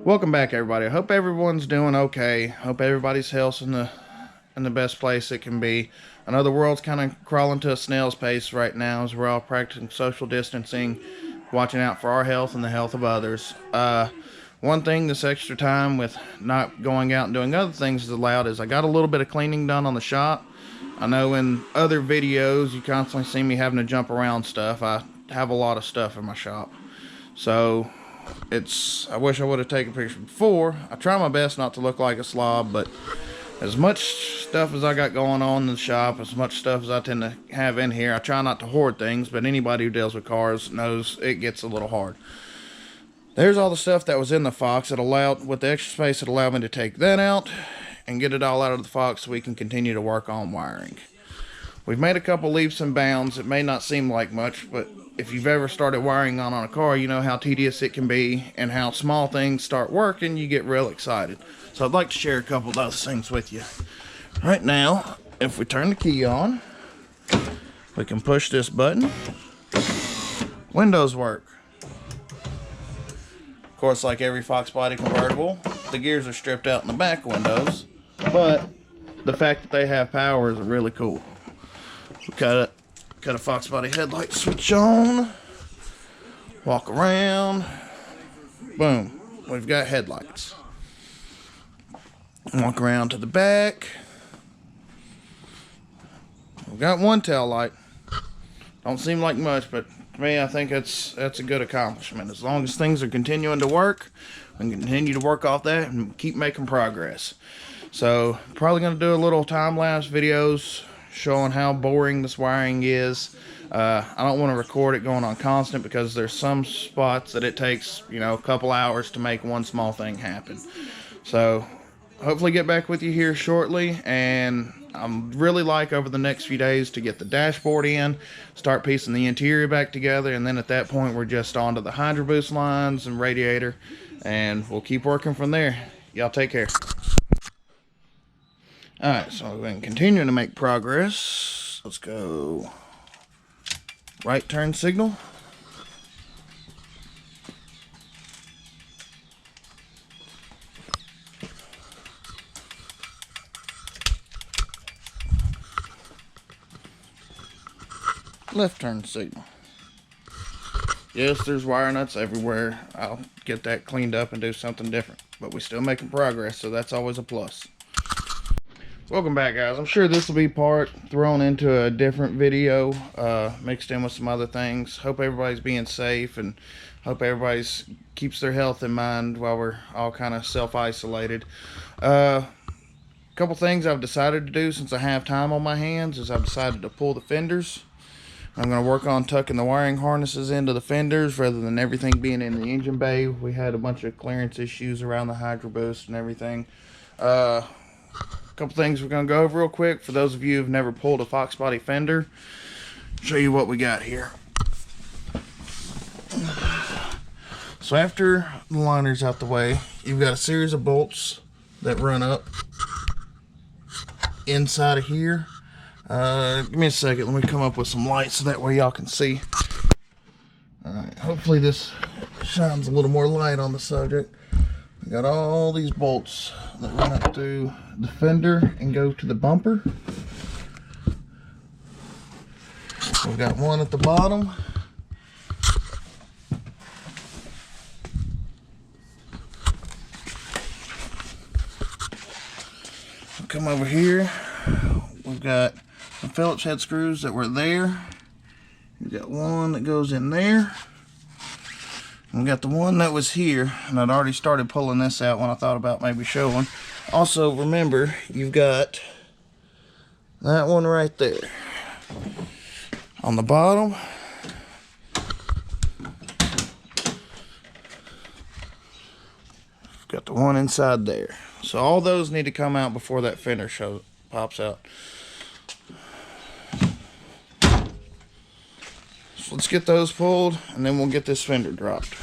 Welcome back, everybody. I hope everyone's doing okay. Hope everybody's health in the best place it can be. I know the world's kind of crawling to a snail's pace right now as we're all practicing social distancing, watching out for our health and the health of others. One thing this extra time with not going out and doing other things is allowed is I got a little bit of cleaning done on the shop. I know in other videos you constantly see me having to jump around stuff. I have a lot of stuff in my shop. So I wish I would have taken a picture before. I try my best not to look like a slob, but as much stuff as I got going on in the shop, as much stuff as I tend to have in here, I try not to hoard things, but anybody who deals with cars knows it gets a little hard. There's all the stuff that was in the Fox that allowed, with the extra space, it allowed me to take that out and get it all out of the Fox so we can continue to work on wiring. We've made a couple leaps and bounds. It may not seem like much, but if you've ever started wiring on a car, you know how tedious it can be and how small things start working, you get real excited. So I'd like to share a couple of those things with you. Right now, if we turn the key on, we can push this button. Windows work. Of course, like every Foxbody convertible, the gears are stripped out in the back windows, but the fact that they have power is really cool. We got a Foxbody headlight switch on, walk around, boom, we've got headlights. Walk around to the back, we've got one tail light. Don't seem like much, but to me, I think that's a good accomplishment. As long as things are continuing to work, we can continue to work off that and keep making progress. So, probably going to do a little time-lapse videos showing how boring this wiring is. I don't want to record it going on constant because there's some spots that it takes, a couple hours to make one small thing happen. So, hopefully get back with you here shortly, and I'm really like over the next few days to get the dashboard in, start piecing the interior back together, and then at that point we're just on to the Hydro Boost lines and radiator, and we'll keep working from there. Y'all take care. Alright, so we've been continuing to make progress. Let's go right turn signal. Left turn signal. Yes, there's wire nuts everywhere. I'll get that cleaned up and do something different, but we're still making progress, so that's always a plus. Welcome back, guys. I'm sure this will be part thrown into a different video, mixed in with some other things. Hope everybody's being safe, and hope everybody's keeps their health in mind while we're all kind of self-isolated. Couple things I've decided to do since I have time on my hands is I've decided to pull the fenders. I'm going to work on tucking the wiring harnesses into the fenders rather than everything being in the engine bay. We had a bunch of clearance issues around the Hydro Boost and everything. A couple things we're going to go over real quick. For those of you who've never pulled a Foxbody fender, show you what we got here. So after the liner's out the way, you've got a series of bolts that run up inside of here. Give me a second, let me come up with some light so that way y'all can see. Alright, hopefully this shines a little more light on the subject. We got all these bolts that run up through the fender and go to the bumper. We've got one at the bottom. I'll come over here. We've got some Phillips head screws that were there. We've got one that goes in there. And we got the one that was here, and I'd already started pulling this out when I thought about maybe showing. Also, remember, you've got that one right there. On the bottom, got the one inside there. So all those need to come out before that fender pops out. So let's get those pulled, and then we'll get this fender dropped.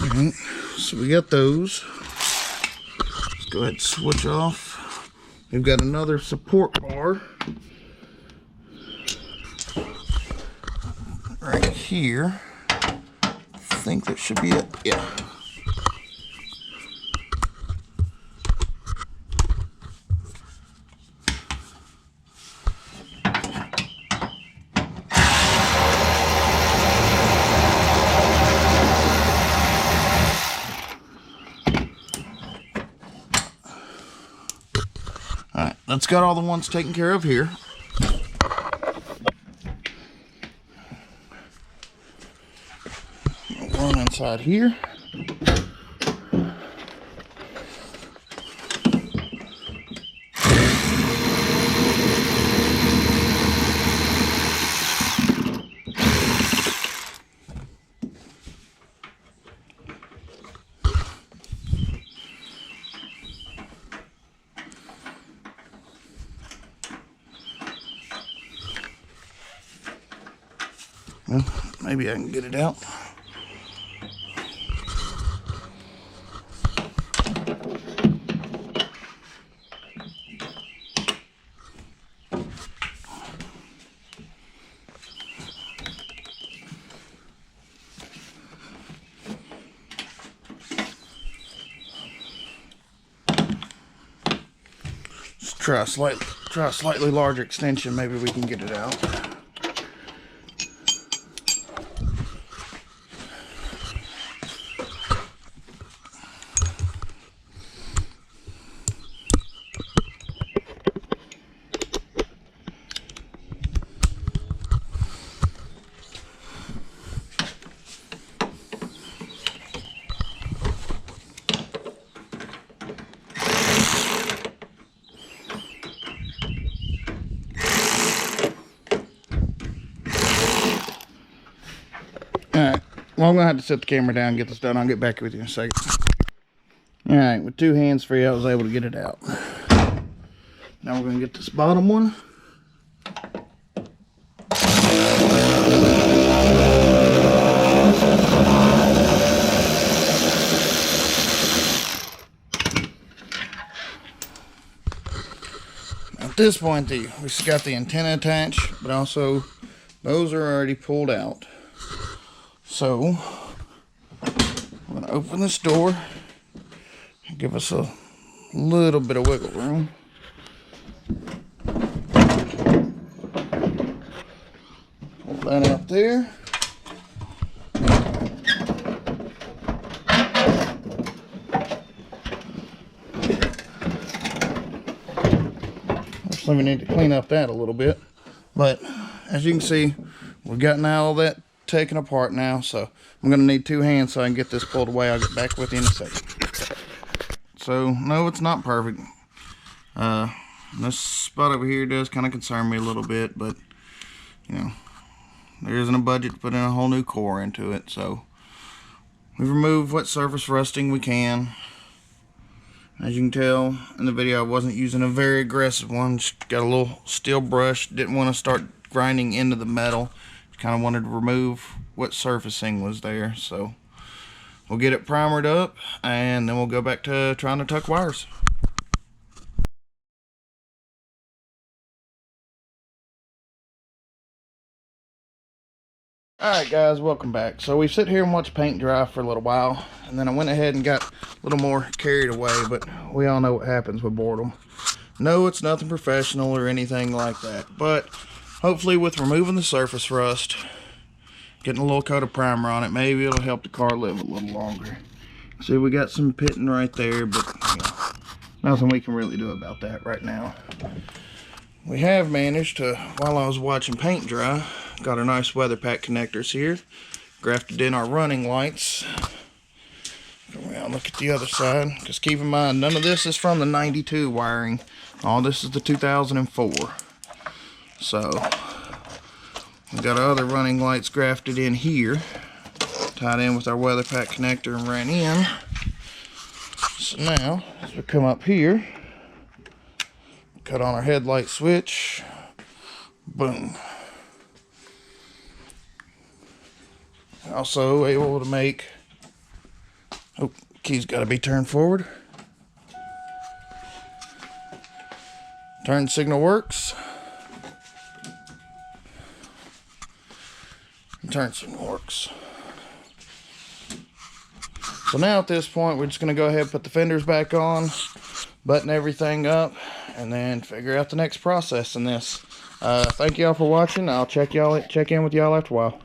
Alright, so we got those. Let's go ahead and switch off. We've got another support bar right here. I think that should be it. Yeah. Alright, that's got all the ones taken care of here. One inside here. Well, maybe I can get it out. Let's try a slightly larger extension. Maybe we can get it out. Alright, well, I'm going to have to set the camera down and get this done. I'll get back with you in a second. Alright, with two hands free, I was able to get it out. Now we're going to get this bottom one. At this point, we've got the antenna attached, but also those are already pulled out. So, I'm going to open this door and give us a little bit of wiggle room. Pull that out there. Actually, we need to clean up that a little bit. But, as you can see, we've gotten all that taken apart now, so I'm going to need two hands so I can get this pulled away. I'll get back with you in a second. So, no, it's not perfect. This spot over here does kind of concern me a little bit, but, you know, there isn't a budget to put in a whole new core into it, so we've removed what surface rusting we can. As you can tell in the video, I wasn't using a very aggressive one. Just got a little steel brush. Didn't want to start grinding into the metal. Kind of wanted to remove what surfacing was there, so we'll get it primered up and then we'll go back to trying to tuck wires. Alright guys, welcome back. So we sit here and watch paint dry for a little while, and then I went ahead and got a little more carried away, but we all know what happens with boredom. No, it's nothing professional or anything like that, but hopefully with removing the surface rust, getting a little coat of primer on it, maybe it'll help the car live a little longer. See, we got some pitting right there, but you know, nothing we can really do about that right now. We have managed to, while I was watching paint dry, got our nice weather pack connectors here, grafted in our running lights. Go around, look at the other side. Just keep in mind, none of this is from the 92 wiring. All this is the 2004. So, we got our other running lights grafted in here, tied in with our weather pack connector and ran in. So now, as we come up here, cut on our headlight switch, boom. Also able to make Oh, key's got to be turned forward. Turn signal works. Turn signal works. So now at this point, we're just going to go ahead and put the fenders back on, button everything up, and then figure out the next process in this. Thank y'all for watching. I'll check in with y'all after a while.